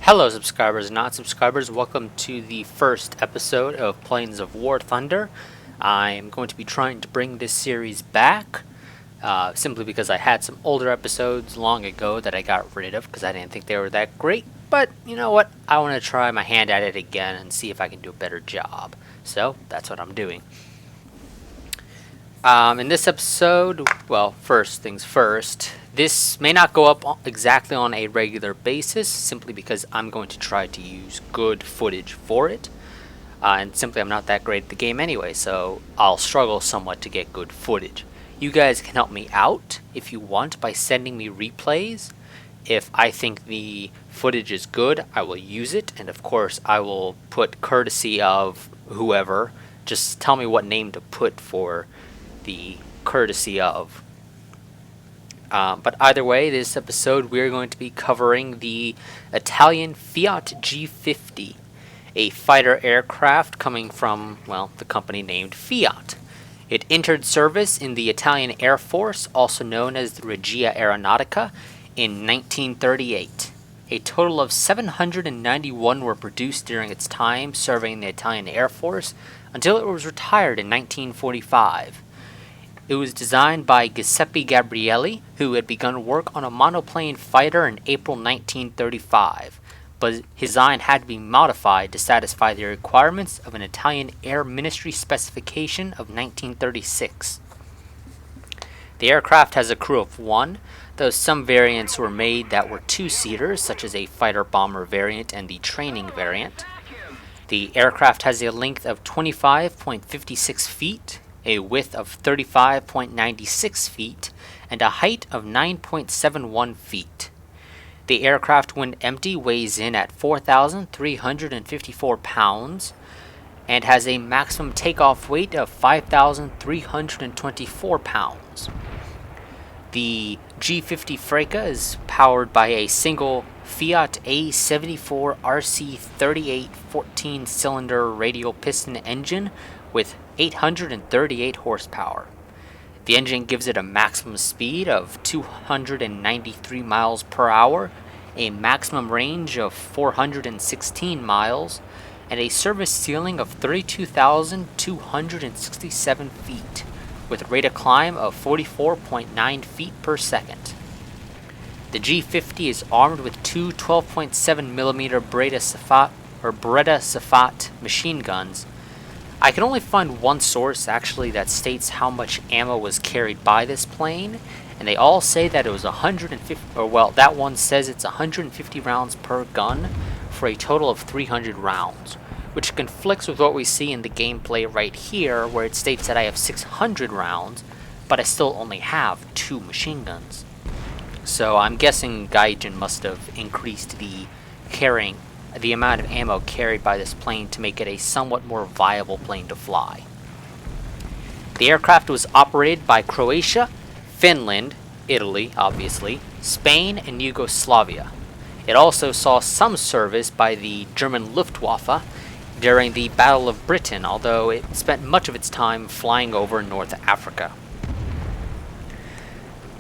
Hello subscribers and not-subscribers, welcome to the first episode of Planes of War Thunder. I'm going to be trying to bring this series back, simply because I had some older episodes long ago that I got rid of because I didn't think they were that great. But you know what, I want to try my hand at it again and see if I can do a better job. So that's what I'm doing. In this episode, well, first things first, this may not go up exactly on a regular basis, simply because I'm going to try to use good footage for it. And simply I'm not that great at the game anyway, so I'll struggle somewhat to get good footage. You guys can help me out if you want by sending me replays. If I think the footage is good, I will use it, and of course I will put courtesy of whoever. Just tell me what name to put for the courtesy of. But either way, this episode we're going to be covering the Italian Fiat G.50, a fighter aircraft coming from, well, the company named Fiat. It entered service in the Italian Air Force, also known as the Regia Aeronautica, in 1938. A total of 791 were produced during its time serving the Italian Air Force until it was retired in 1945. It was designed by Giuseppe Gabrielli, who had begun work on a monoplane fighter in April 1935, but his design had to be modified to satisfy the requirements of an Italian Air Ministry specification of 1936. The aircraft has a crew of 1, though some variants were made that were 2-seaters, such as a fighter-bomber variant and the training variant. The aircraft has a length of 25.56 feet, a width of 35.96 feet, and a height of 9.71 feet. The aircraft, when empty, weighs in at 4,354 pounds and has a maximum takeoff weight of 5,324 pounds. The G.50 Freccia is powered by a single Fiat A74 RC38 14-cylinder radial piston engine with 838 horsepower. The engine gives it a maximum speed of 293 miles per hour, a maximum range of 416 miles, and a service ceiling of 32,267 feet, with a rate of climb of 44.9 feet per second. The G.50 is armed with two 12.7mm Beretta Safat machine guns. I can only find one source actually that states how much ammo was carried by this plane, and they all say that it was 150, or well, that one says it's 150 rounds per gun for a total of 300 rounds, which conflicts with what we see in the gameplay right here, where it states that I have 600 rounds, but I still only have 2 machine guns. So I'm guessing Gaijin must have increased the amount of ammo carried by this plane to make it a somewhat more viable plane to fly. The aircraft was operated by Croatia, Finland, Italy, obviously, Spain, and Yugoslavia. It also saw some service by the German Luftwaffe during the Battle of Britain, although it spent much of its time flying over North Africa.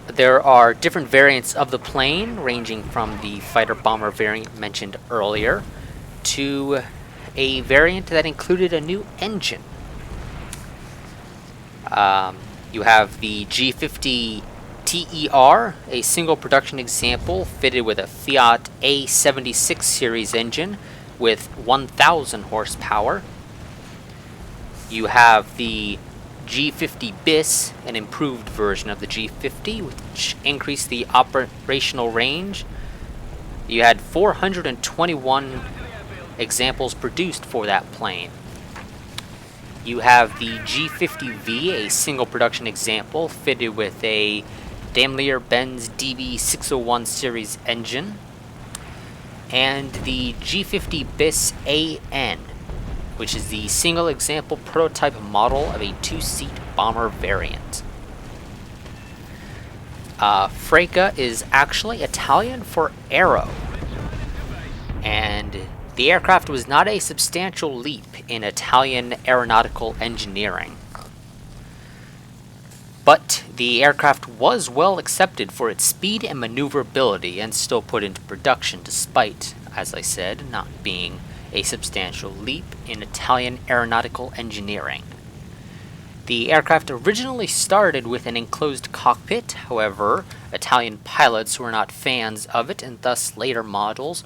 There are different variants of the plane, ranging from the fighter-bomber variant mentioned earlier to a variant that included a new engine. You have the G.50 TER, a single production example fitted with a Fiat A76 series engine with 1,000 horsepower. You have the G.50 BIS, an improved version of the G.50, which increased the operational range. You had 421 examples produced for that plane. You have the G.50V, a single production example fitted with a Daimler-Benz DB601 series engine, and the G.50 BIS AN, which is the single example prototype model of a 2-seat bomber variant. Freccia is actually Italian for arrow, and the aircraft was not a substantial leap in Italian aeronautical engineering. But the aircraft was well accepted for its speed and maneuverability and still put into production despite as I said, not being a substantial leap in Italian aeronautical engineering. The aircraft originally started with an enclosed cockpit, however, Italian pilots were not fans of it, and thus later models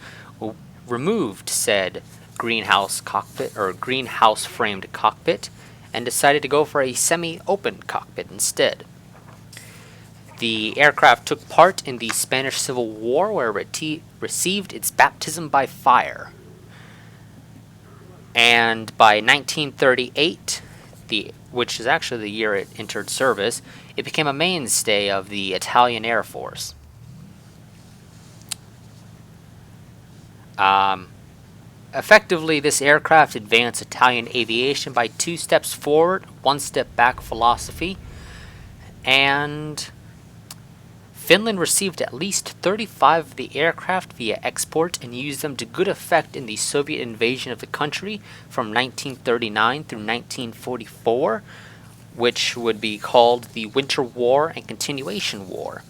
removed said greenhouse cockpit or greenhouse framed cockpit and decided to go for a semi-open cockpit instead. The aircraft took part in the Spanish Civil War, where it received its baptism by fire. And by 1938, which is actually the year it entered service, it became a mainstay of the Italian Air Force. Effectively, this aircraft advanced Italian aviation by 2 steps forward, 1 step back philosophy, and Finland received at least 35 of the aircraft via export and used them to good effect in the Soviet invasion of the country from 1939 through 1944, which would be called the Winter War and Continuation War.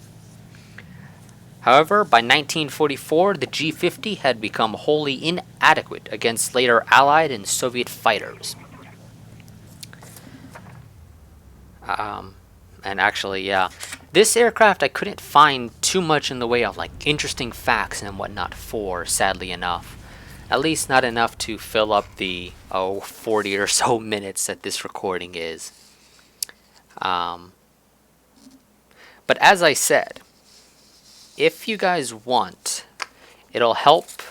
However, by 1944, the G.50 had become wholly inadequate against later Allied and Soviet fighters. And actually, yeah, this aircraft I couldn't find too much in the way of interesting facts and whatnot for, sadly enough. At least not enough to fill up the 40 or so minutes that this recording is. But as I said, if you guys want, it'll help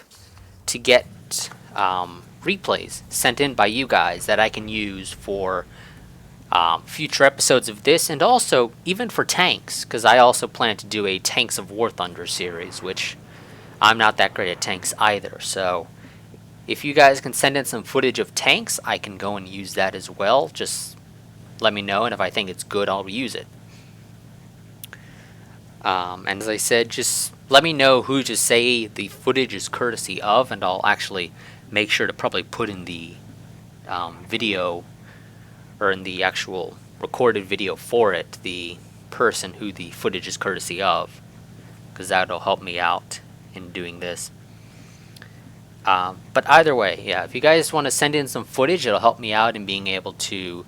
to get replays sent in by you guys that I can use for future episodes of this, and also even for tanks, because I also plan to do a Tanks of War Thunder series, which I'm not that great at tanks either. So if you guys can send in some footage of tanks, I can go and use that as well. Just let me know, and if I think it's good, I'll use it. And as I said, just let me know who to say the footage is courtesy of, and I'll actually make sure to probably put in the video, or in the actual recorded video for it, the person who the footage is courtesy of, because that'll help me out in doing this. But either way, yeah, if you guys want to send in some footage, it'll help me out in being able to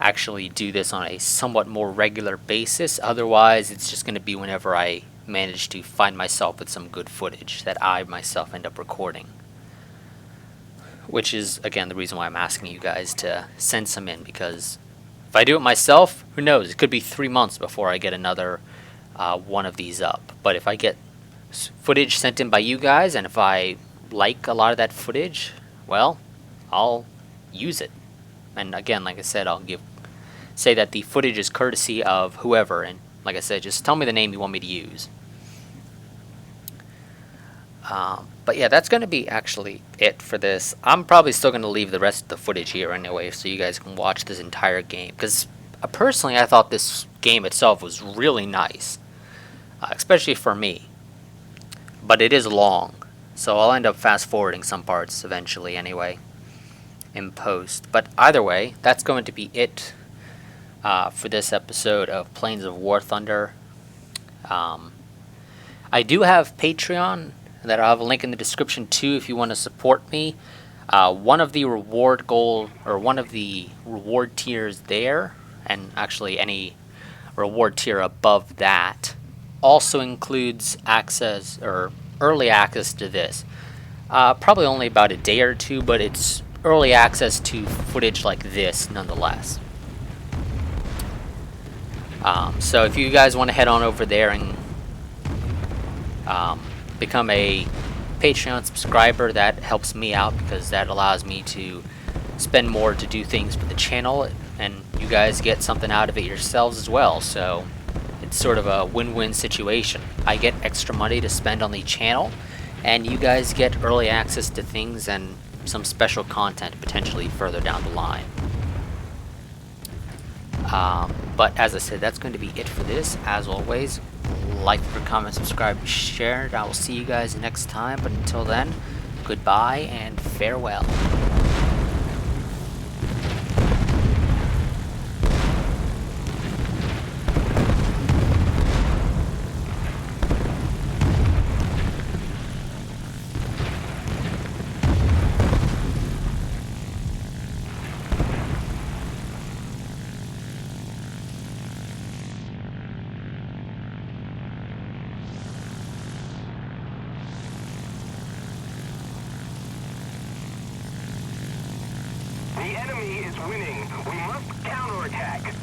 actually do this on a somewhat more regular basis. Otherwise, it's just going to be whenever I manage to find myself with some good footage that I myself end up recording. Which is, again, the reason why I'm asking you guys to send some in, because if I do it myself, who knows, it could be 3 months before I get another one of these up. But if I get footage sent in by you guys, and if I like a lot of that footage, well, I'll use it. And again, like I said, I'll say that the footage is courtesy of whoever, and like I said, just tell me the name you want me to use. But yeah, that's going to be actually it for this. I'm probably still going to leave the rest of the footage here anyway, so you guys can watch this entire game. Because personally, I thought this game itself was really nice, especially for me. But it is long, so I'll end up fast-forwarding some parts eventually anyway in post. But either way, that's going to be it for this episode of Planes of War Thunder. I do have Patreon that I'll have a link in the description too if you want to support me. One of the reward tiers there, and actually any reward tier above that, also includes access or early access to this. Probably only about a day or two, but it's early access to footage like this nonetheless. So if you guys want to head on over there and become a Patreon subscriber, that helps me out, because that allows me to spend more to do things for the channel, and you guys get something out of it yourselves as well. So it's sort of a win-win situation. I get extra money to spend on the channel, and you guys get early access to things and some special content potentially further down the line. But as I said, that's going to be it for this. As always, like, comment, subscribe, share, and I will see you guys next time. But until then, goodbye and farewell. enemy is winning. We must counterattack.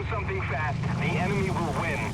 do something fast. The enemy will win.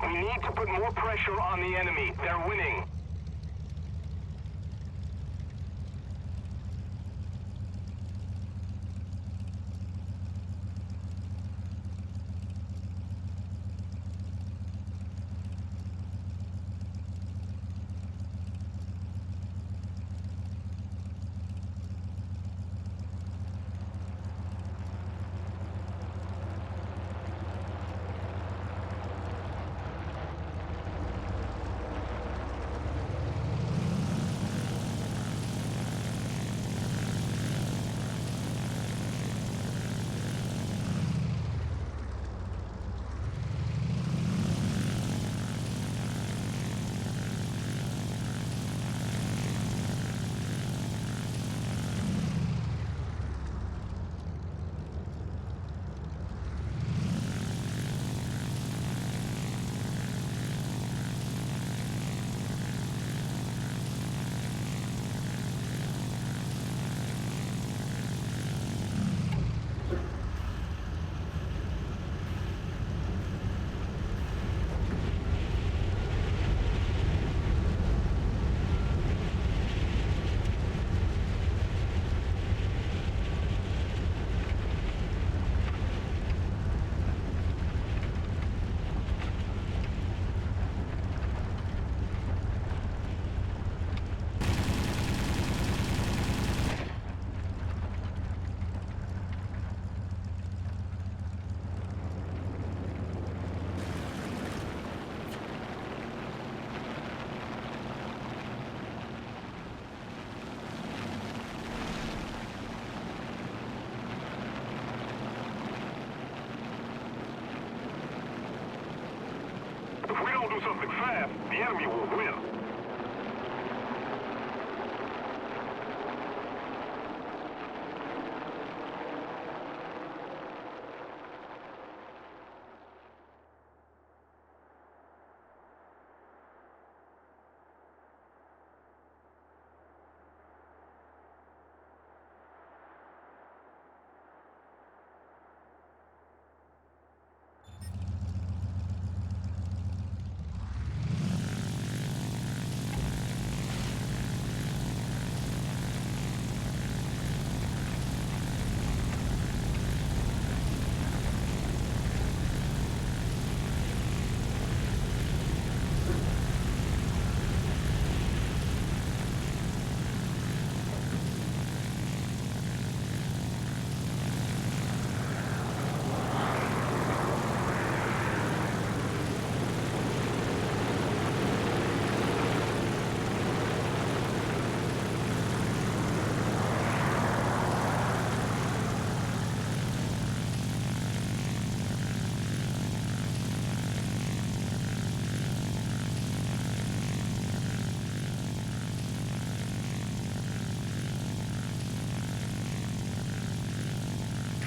We need to put more pressure on the enemy. They're winning. enemy will win.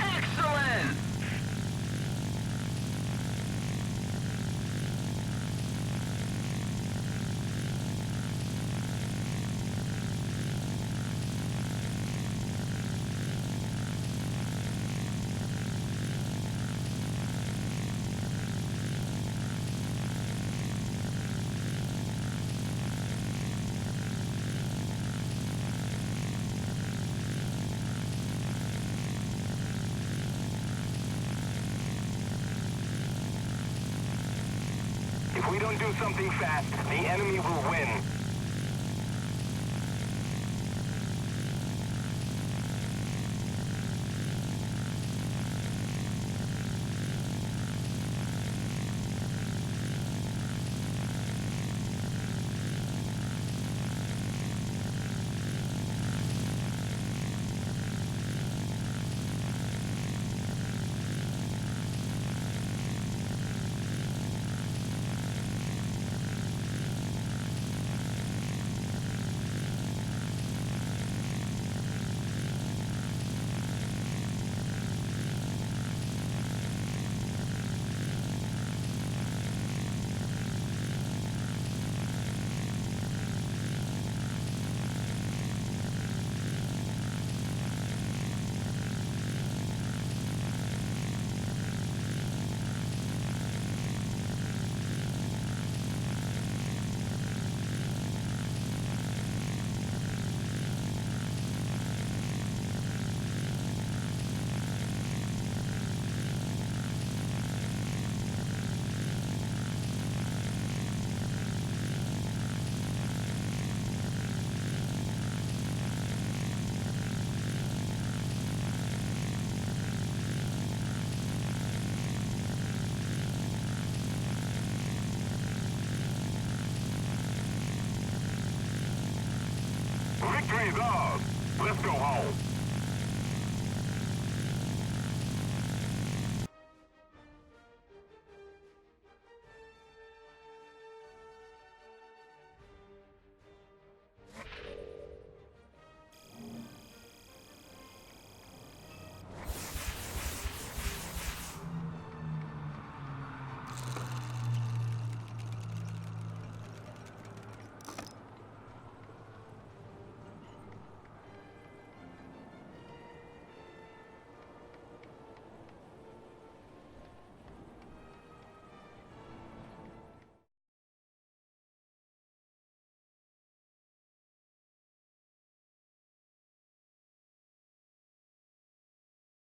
Excellent! If we don't do something fast, the enemy will win. Victory is ours.